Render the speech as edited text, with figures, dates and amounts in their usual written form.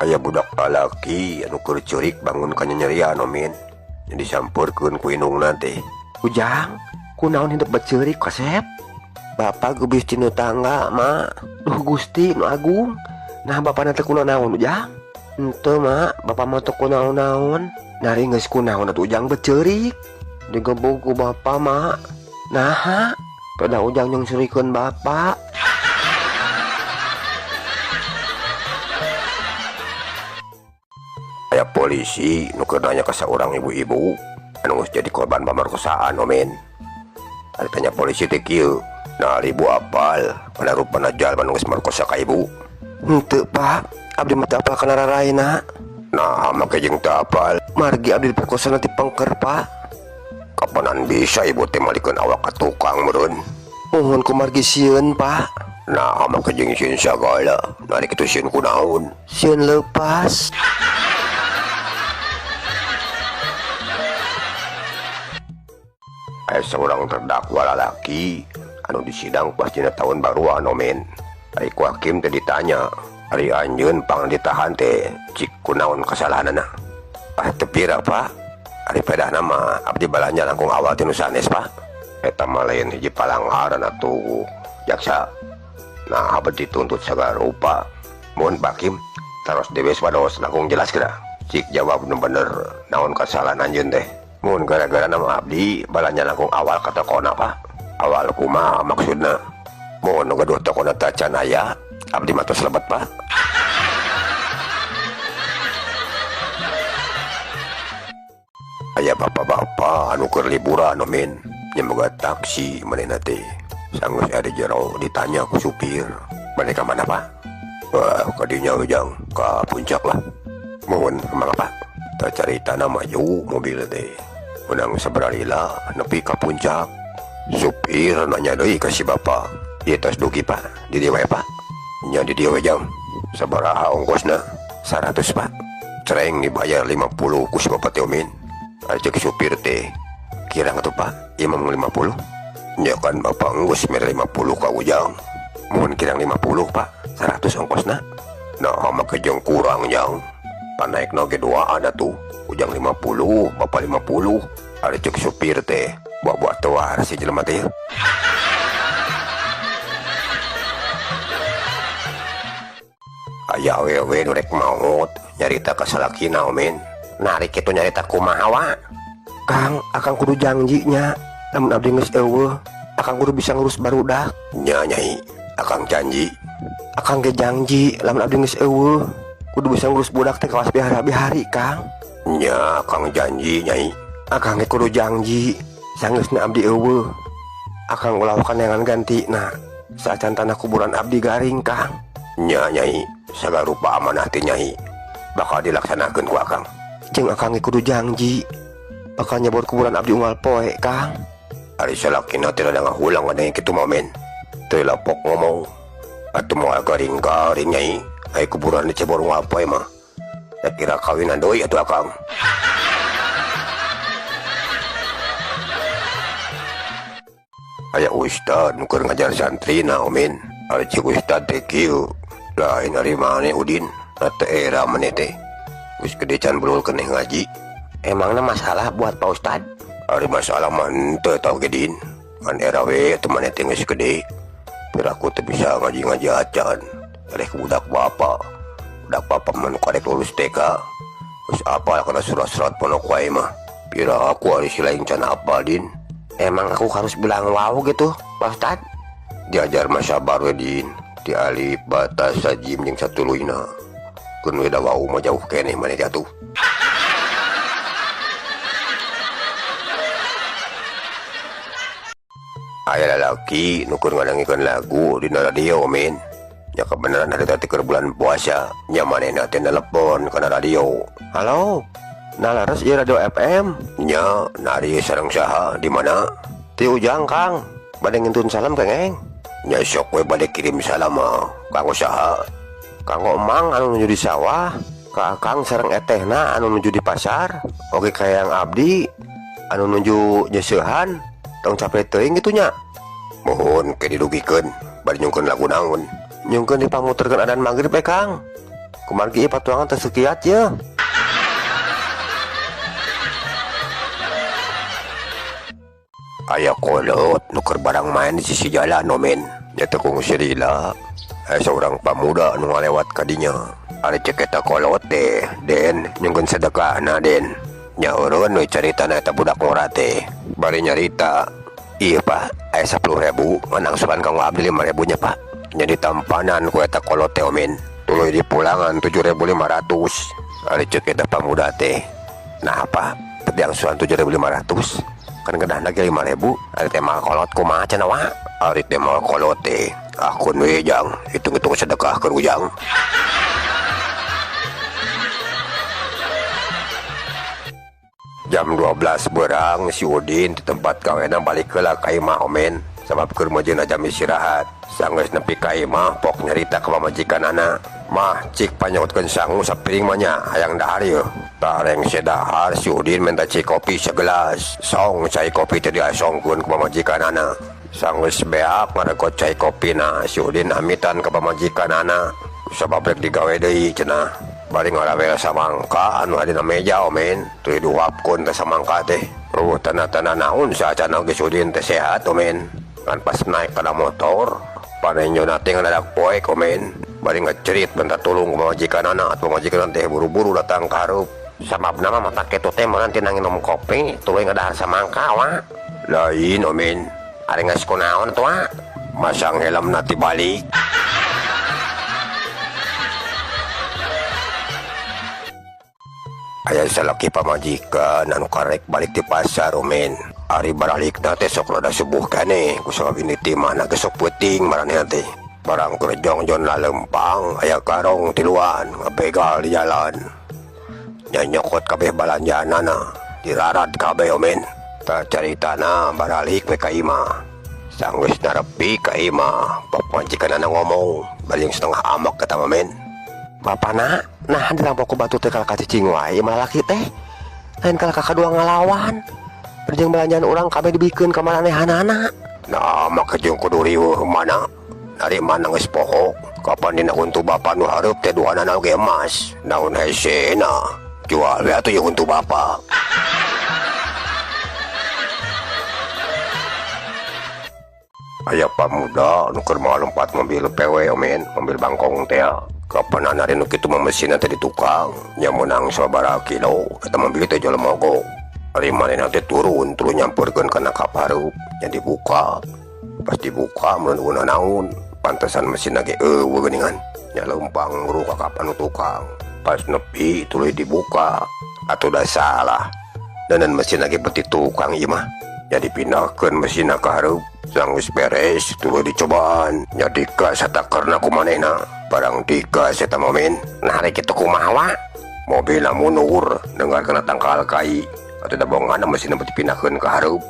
Aya budak lalaki anu keur ceurik bangun ka nyerian Min. Yang disampeurkeun ku indungna teh. Ujang, kunaon hidup beceurik kasep? Bapak gebis cinu tangga, mak. Duh Gusti nu agung. Nah bapak nanti kunaon Ujang? Ente mak, bapak mah teu kunaon-naon. Nari geus kunaon atuh Ujang beceurik. Digebug ku bapak mak. Nah, pada Ujang yang surikeun bapak. Aya polisi nu keur nanya ka saurang ibu-ibu anu geus jadi korban pamerkosaan Min. Ari tanya polisi teh kieu, nah ibu apal pada rupana jalma nu geus merkosa ka ibu? Henteu pak, abdi mah teu apal kana rarayna. Nah make jeung teu apal, Margi abdi diperkosa nanti pengker pak. kapanan bisa ibu teh malikeun awak ka tukang meureun? Mohon ku margi sieun pak. Nah make jeung sieun sagala, nari kitu sieun kunaon? Sieun leupas. Aya seorang terdakwa lalaki anu disidang pas dina tahun baruan Min. Ari ku hakim teh ditanya, ari anjeun pang ditahan teh cik kunaon kasalahanna? Teu pira pak, ari pedahna mah abdi balanja langkung awal tinu sanes pak. Eta mah lain hiji palanggaran atuh jaksa. Nah abdi dituntut sagala rupa. Mun Hakim taros dewe wados langkung jelas kira cik jawab nu bener naon kasalahan anjeun teh. Mun gara-gara nama abdi balanya langkung awal kata kona pak. Awal kumaha maksudna? Mun gaduh tokona tacan aya abdi mah tos lebet pak. Aya bapak-bapak anu keur liburan Min, nyemoga taksi manehna teh. Sanggeus aya di jero ditanya ku supir, "Maneh ka mana pak?" "Wah, ka dinya Ujang, ka puncak lah." "Mun kemana pak?" "Teu caritana maju mobil teh. Menang sabaralila nepi ka puncak." Supir nanya deui ka si bapak, "Ieu tos dugi pak, di dieu wae pak?" "Nya di dieu we Jang." "Sabaraha ongkosna?" "100 pak." "Cereng dibayar 50 ku si bapak teh Min." Ajak supir teh, "Kirang atuh pak, ieu mah 50." "Nya kan bapak geus mere 50 ka Ujang." "Mun kirang 50 pak, 100 ongkosna." "Nah make jeung kurang Jang. Panaekna ge duaan atuh. Ujang 50, bapak 50." Ari cek supir teh, buah-buah tewar si jelema teh. Aya awewe nu rek maot nyarita ka salakina Min. Nari kitu nyarita kumaha wa? Kang, akang kudu janjinya. Lamun abdi geus eueuh, akang kudu bisa ngurus barudak. Nya Nyai, akang janji. Akang ge janji, lamun abdi geus eueuh, kudu bisa ngurus budak teh kawas bihari-bihari Kang. Nya akang janji Nyai. Akang ge kudu janji, sanggeusna abdi eueuh, akang ulah kaneangan gantina saacan tanah kuburan abdi garing Kang. Nya Nyai, sagala rupa amanah teh Nyai bakal dilaksanakeun ku akang. Jeung akang ge kudu janji bakal nyebor kuburan abdi unggal poe Kang. Ari salakina teh rada ngahulang kana kitu momen. Teu lapok ngomong. Atuh moal garing-garing Nyai, aya kuburan dicebor unggal poe mah. Da kira kawinan deui atuh akang. Aya ustad nu keur ngajar santrina Min. Ari cik ustad teh kieu, lain ari maneh Udin, ate era maneh teh. Geus gede can beulul keneh ngaji. Emangna masalah buat Pak Ustad? Ari masalah mah henteu tau gedin. Kan era we teu maneh teh geus gede. Piraku teh bisa ngaji-ngaji acan. Ereh budak bapak. Budak bapak mah nu karek lulus TK. Geus apal kana surat-surat pondok wae mah. Piraku ari silaing can apal din. Emang aku harus bilang wow gitu Pak Ustad? Diajar mah sabar we din. Di alif batas sajim jeung satuluyna. Keun we da wau mah jauh keneh maneh atuh. Aya lalaki nu keur ngadangikeun lagu dina radio Min. Nya kebenaran hari teh keur bulan puasa, nya manehna teh nelepon kana radio. "Halo, nah laras ieu radio FM." "Nya, nari sareng saha di mana?" "Ti Ujang Kang, bade ngintun salam kengeng." "Nya sok we bade kirim salam mah, kanggo saha?" "Kanggo Emang anu nuju di sawah, ka Akang sareng etehna anu nuju di pasar, oge ka yang abdi anu nuju nyeusehan, tong capek teuing gitu nya." "Mohon ke didugikeun, bari nyungkeun lagu naon?" "Nyungkeun dipamuterkeun adzan magrib Kang." kumaha ieu patuangan teh sekiat ya. Aya kolot nuker barang main di sisi jalan men. Nya teu kung sirila. Seorang pemuda nu ngalewat kadinya. Ari cek eta kolot teh, Den, nyungkeun sedekahna Den. Nya eureun we caritana eta budak ngora teh. Bari nyarita, "Ieu Pak, aya 10.000, ngan angsuran kanggo abdi 5.000 nya Pak." Nya ditampanan ku eta kolot teh men. Tuluy di pulangan 7.500. Ari cek eta pemuda teh. Nah Pak, teu angsuran 7.500. Kan kedah lagi 5.000. Ari teh mah kolot kumaha cenah wa? Ari teh mah kolot teh akun we jang, hitung-hitung sedekah keur ujang. Jam 12 berang si Udin di tempat kawena balik heula ka imah omen, sabab keur mejeuna jam istirahat. Sanggeus nepi ka imah pok nyarita ka pamajikanana. "Mah, cik panyautkeun sangu sapiring mah nya, hayang dahar yeuh." Tareng sedahar si Udin minta cai kopi segelas. Song cai kopi teh diasongkeun ku pamajikanana. Sanggeus beak ngaregot cai kopina, si Udin amitan ka pamajikanana. Sabab rek digawe deui cenah. Bari ngarawel samangka anu aya dina meja omen, tuluy diuapkeun teh samangka teh. Tanda-tanda naon saacana geus Udin teh sehat omen. Kan pas naik kana motor, panenjona teh ngadadak poek omen. Bari ngecerit minta tulung ku pamajikanana, pamajikanana teh buru-buru datang ka hareup. Sababna mah mata kitu teh meureun tina nginum kopi, tuluy ngadahar samangka wa. Lain omen, ari geus kunaon tua? Masang helmna ti balik. Aya salaki pamajikan anu karek balik di pasar omen. Ari baralikna teh sok rada subuh keneh, kusabab ini timana geus sok peuting maranehna teh. Barang kerjong-jon lalempang, aya karong tiluan ngabegal di jalan. Nya nyokot kabeh balanjanana, dirarat kabeh omen. Ta caritana baralik we ka imah. Sanggeus narepi ka imah, pamajikanana ngomong, bari setengah amak kata men. Bapana, nah dilampau ku batu teh kalaka cicing wae malah laki teh. Lain kalaka kadua ngalawan. Perjeng belanjaan urang kabeh dibikeun ka maranehanana. Nah, maka jeung kudu riweuh mana? Dari mana geus pohok? Kapan dina untu bapa nu hareup teh duanana oge emas. Naon hesena? Jual we atuh jeung untu bapa. Aya pamuda nu keur lompat mobil PW omen, mobil bangkong teh. Kapan anari nu kitu mah mesinna teh di tukang, nya meunang sabaraha kilo, eta mobil teh jual mogok. Ari manehna teh turun nyampeurkeun kana kap hareup, nya dibuka. Pas dibuka mun naon, pantesan mesinna ge eueuh geuningan. Nya leumpang nguru ka kap anu tukang. Pas nepi tuluy dibuka, atuh da salah. Danan mesin lagi peti tukang ieu mah. Nya dipindahkeun mesinna ka hareup. Sanggeus beres tuluy dicobaan, nya digas hatakeurna ku manehna. Barang digas eta momen, nah ari kitu kumaha wa? Mobilna mundur, dengarkeun tangkal kai. Atuh da bonganna mesinna dipindahkeun ka hareup.